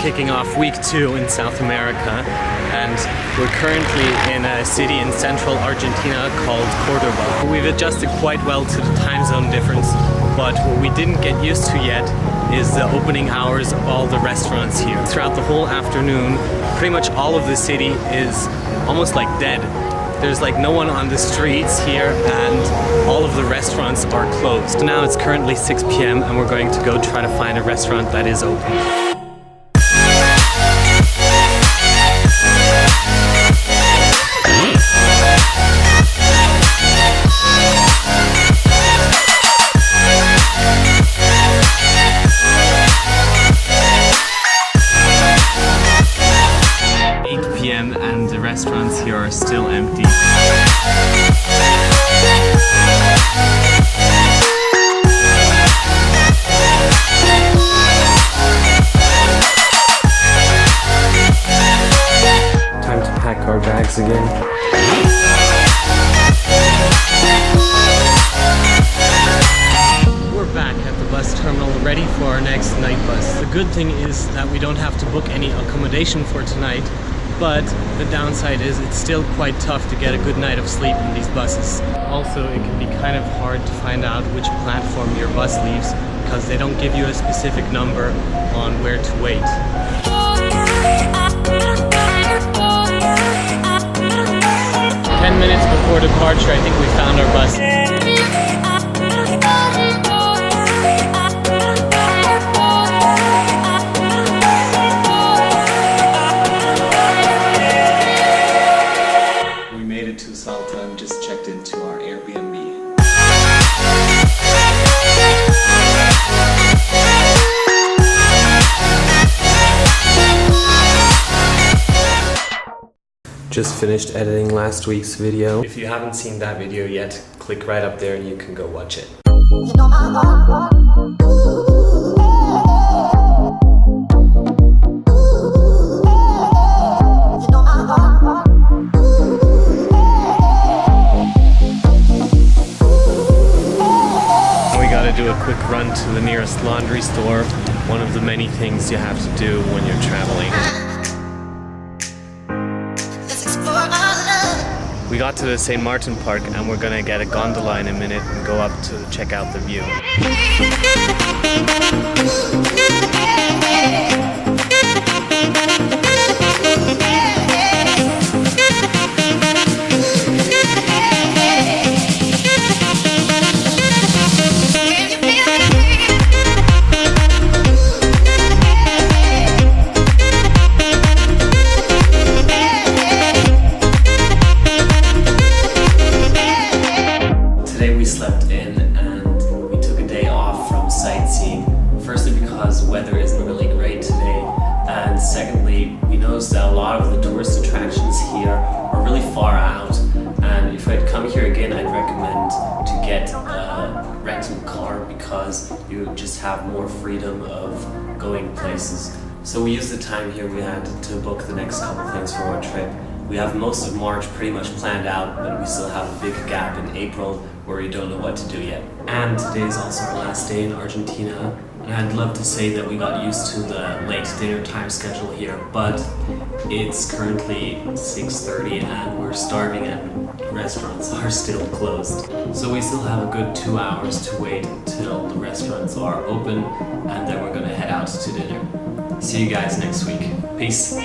kicking off week 2 in South America, and we're currently in a city in central Argentina called Cordoba. We've adjusted quite well to the time zone difference, but what we didn't get used to yet is the opening hours of all the restaurants here. Throughout the whole afternoon, pretty much all of the city is almost like dead. There's like no one on the streets here, and all of the restaurants are closed. Now it's currently 6 p.m. and we're going to go try to find a restaurant that is open. And the restaurants here are still empty. Time to pack our bags again. We're back at the bus terminal, ready for our next night bus. The good thing is that we don't have to book any accommodation for tonight, but the downside is it's still quite tough to get a good night of sleep in these buses. Also, it can be kind of hard to find out which platform your bus leaves because they don't give you a specific number on where to wait. 10 minutes before departure, I think we found our bus. To Salta and just checked into our Airbnb. Just finished editing last week's video. If you haven't seen that video yet, click right up there and you can go watch it. Do a quick run to the nearest laundry store, one of the many things you have to do when you're traveling. We got to the St. Martin Park and we're gonna get a gondola in a minute and go up to check out the view. We slept in and we took a day off from sightseeing. Firstly because weather isn't really great today, and secondly we noticed that a lot of the tourist attractions here are really far out, and if I'd come here again I'd recommend to get a rental car because you just have more freedom of going places. So we used the time here we had to book the next couple things for our trip. We have most of March pretty much planned out, but we still have a big gap in April where we don't know what to do yet. And today is also our last day in Argentina, and I'd love to say that we got used to the late dinner time schedule here, but it's currently 6:30 and we're starving and restaurants are still closed. So we still have a good 2 hours to wait until the restaurants are open, and then we're gonna head out to dinner. See you guys next week. Peace.